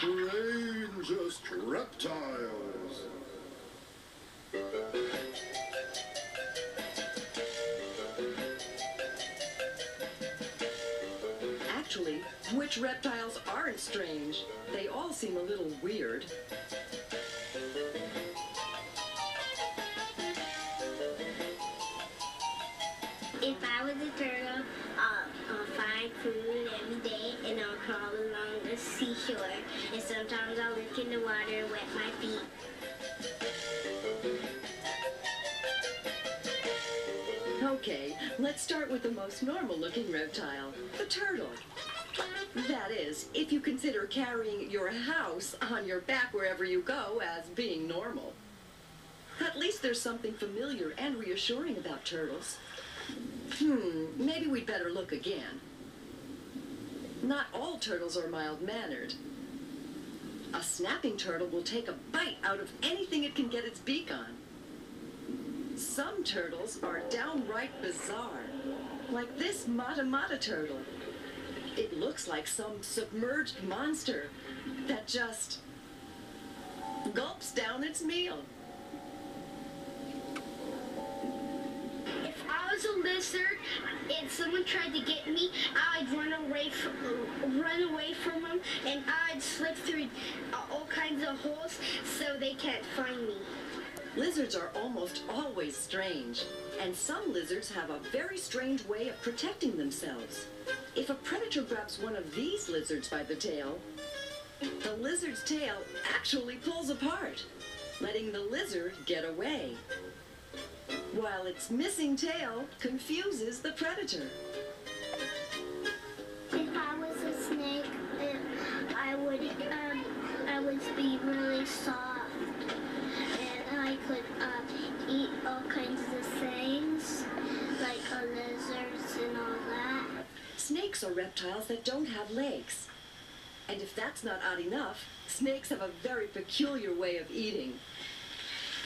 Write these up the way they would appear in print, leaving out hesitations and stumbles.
Strangest reptiles. Actually, which reptiles aren't strange? They all seem a little weird. If I was a turtle, I'll find food every day and I'll crawl along the seashore. And sometimes I'll look in the water and wet my feet. Okay, let's start with the most normal-looking reptile, the turtle. That is, if you consider carrying your house on your back wherever you go as being normal. At least there's something familiar and reassuring about turtles. Maybe we'd better look again. Not all turtles are mild-mannered. A snapping turtle will take a bite out of anything it can get its beak on. Some turtles are downright bizarre, like this mata-mata turtle. It looks like some submerged monster that just gulps down its meal. If I was a lizard and someone tried to get me, I'd run away from them, and I'd slip through all kinds of holes so they can't find me. Lizards are almost always strange, and some lizards have a very strange way of protecting themselves. If a predator grabs one of these lizards by the tail, the lizard's tail actually pulls apart, letting the lizard get away, while its missing tail confuses the predator. If I was a snake, I would be really soft. I could eat all kinds of things, like lizards and all that. Snakes are reptiles that don't have legs. And if that's not odd enough, snakes have a very peculiar way of eating.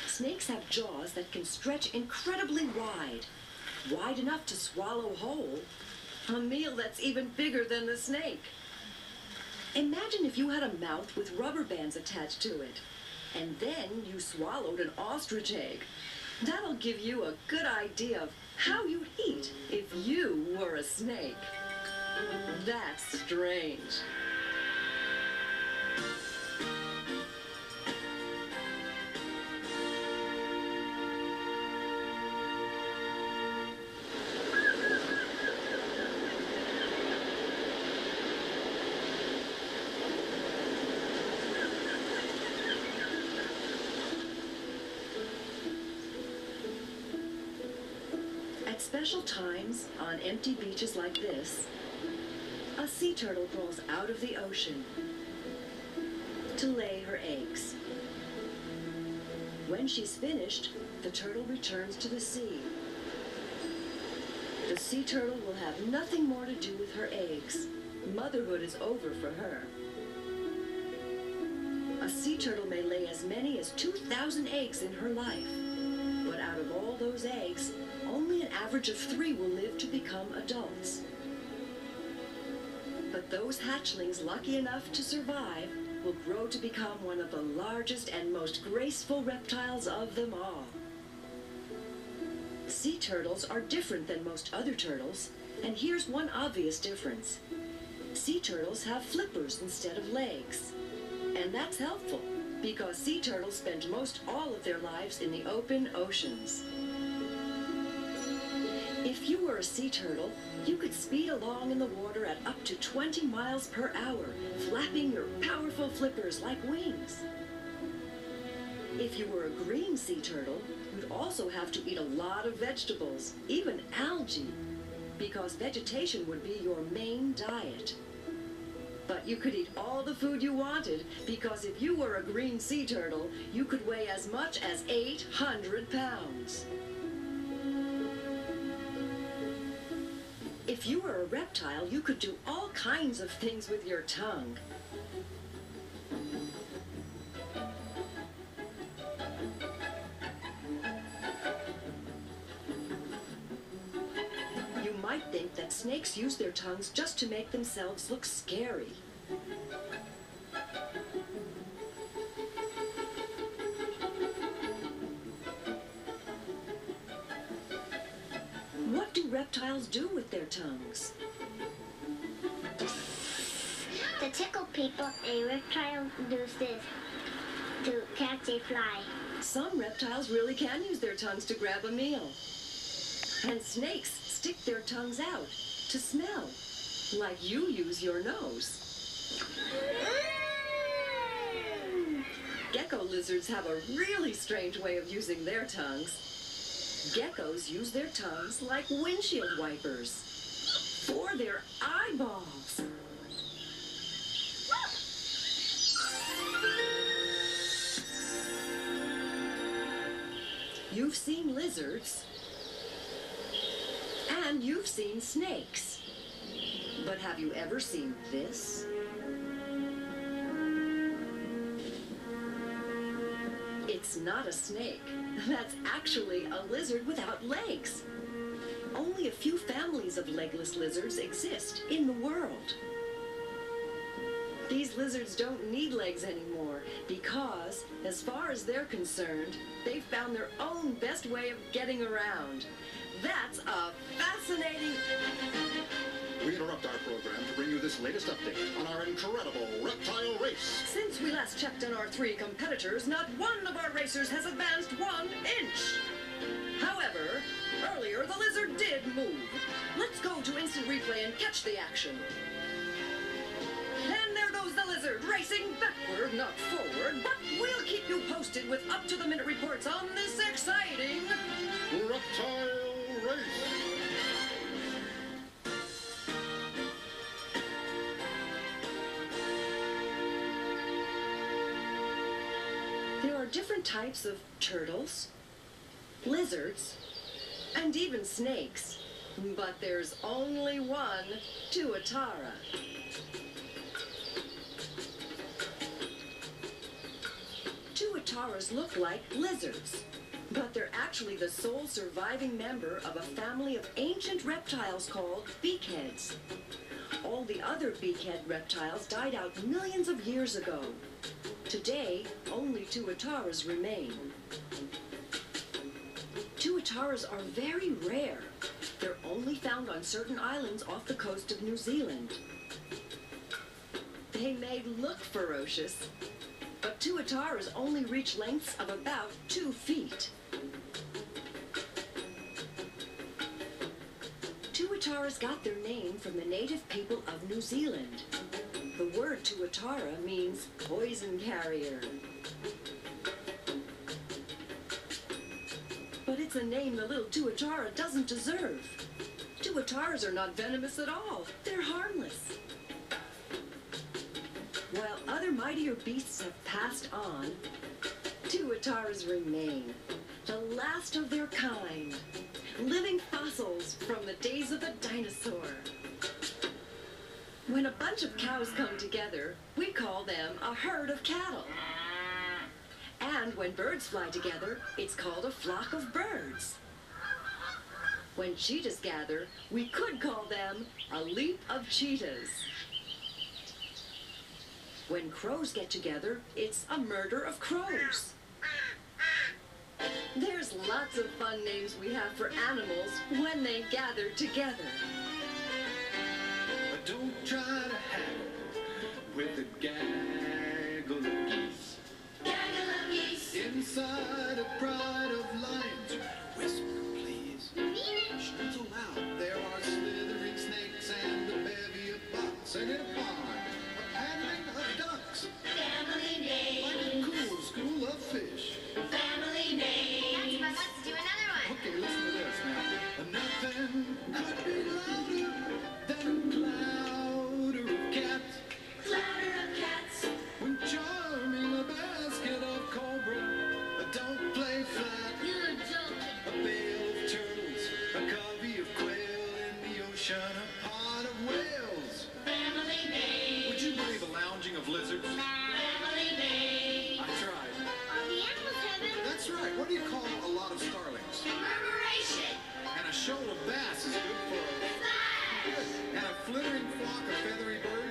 Snakes have jaws that can stretch incredibly wide enough to swallow whole a meal that's even bigger than the snake. Imagine if you had a mouth with rubber bands attached to it, and then you swallowed an ostrich egg. That'll give you a good idea of how you'd eat if you were a snake. That's strange. At special times, on empty beaches like this, a sea turtle crawls out of the ocean to lay her eggs. When she's finished, the turtle returns to the sea. The sea turtle will have nothing more to do with her eggs. Motherhood is over for her. A sea turtle may lay as many as 2,000 eggs in her life, but out of all those eggs, only an average of 3 will live to become adults. But those hatchlings lucky enough to survive will grow to become one of the largest and most graceful reptiles of them all. Sea turtles are different than most other turtles, and here's one obvious difference. Sea turtles have flippers instead of legs, and that's helpful because sea turtles spend most all of their lives in the open oceans. If you were a sea turtle, you could speed along in the water at up to 20 miles per hour, flapping your powerful flippers like wings. If you were a green sea turtle, you'd also have to eat a lot of vegetables, even algae, because vegetation would be your main diet. But you could eat all the food you wanted, because if you were a green sea turtle, you could weigh as much as 800 pounds. If you were a reptile, you could do all kinds of things with your tongue. You might think that snakes use their tongues just to make themselves look scary. do reptiles do with their tongues? To tickle people, a reptile does this to catch a fly. Some reptiles really can use their tongues to grab a meal. And snakes stick their tongues out to smell, like you use your nose. Gecko lizards have a really strange way of using their tongues. Geckos use their tongues like windshield wipers for their eyeballs. You've seen lizards, and you've seen snakes. But have you ever seen this? It's not a snake. That's actually a lizard without legs. Only a few families of legless lizards exist in the world. These lizards don't need legs anymore because, as far as they're concerned, they've found their own best way of getting around. That's a fascinating... We interrupt our program to bring you this latest update on our incredible reptile race. Since we last checked on our 3 competitors, not one of our racers has advanced 1 inch. However, earlier the lizard did move. Let's go to instant replay and catch the action. And there goes the lizard, racing backward, not forward, but we'll keep you posted with up-to-the-minute reports on this exciting... Reptile race. There are different types of turtles, lizards, and even snakes. But there's only one tuatara. Tuataras look like lizards, but they're actually the sole surviving member of a family of ancient reptiles called beakheads. All the other beakhead reptiles died out millions of years ago. Today, only tuataras remain. Tuataras are very rare. They're only found on certain islands off the coast of New Zealand. They may look ferocious, but tuataras only reach lengths of about 2 feet. Tuataras got their name from the native people of New Zealand. The word tuatara means poison carrier. But it's a name the little tuatara doesn't deserve. Tuataras are not venomous at all. They're harmless. While other mightier beasts have passed on, tuataras remain, the last of their kind, living fossils from the days of the dinosaur. When a bunch of cows come together, we call them a herd of cattle. And when birds fly together, it's called a flock of birds. When cheetahs gather, we could call them a leap of cheetahs. When crows get together, it's a murder of crows. There's lots of fun names we have for animals when they gather together. Don't try to haggle with a gaggle of geese. Gaggle of geese. Inside a pride of lions. Whisper, please. Not so loud. There are slithering snakes and a bevy of bucks. And in a pond, a paddling of ducks. Family name. Like a cool school of fish. Family name. Let's do another one. Okay, listen to this now. Nothing could be louder than clouder of cats. Clouder of cats. When charming a basket of cobra, don't play flat. You're joking. A bale of turtles, a covey of quail in the ocean, a pod of whales. Family name. Would you believe the lounging of lizards? Family name. I tried. On the animals heaven. That's right. What do you call a lot of starlings? Murmuration. And a shoal of bass is good for a... Flash. And a flittering flock of feathery birds.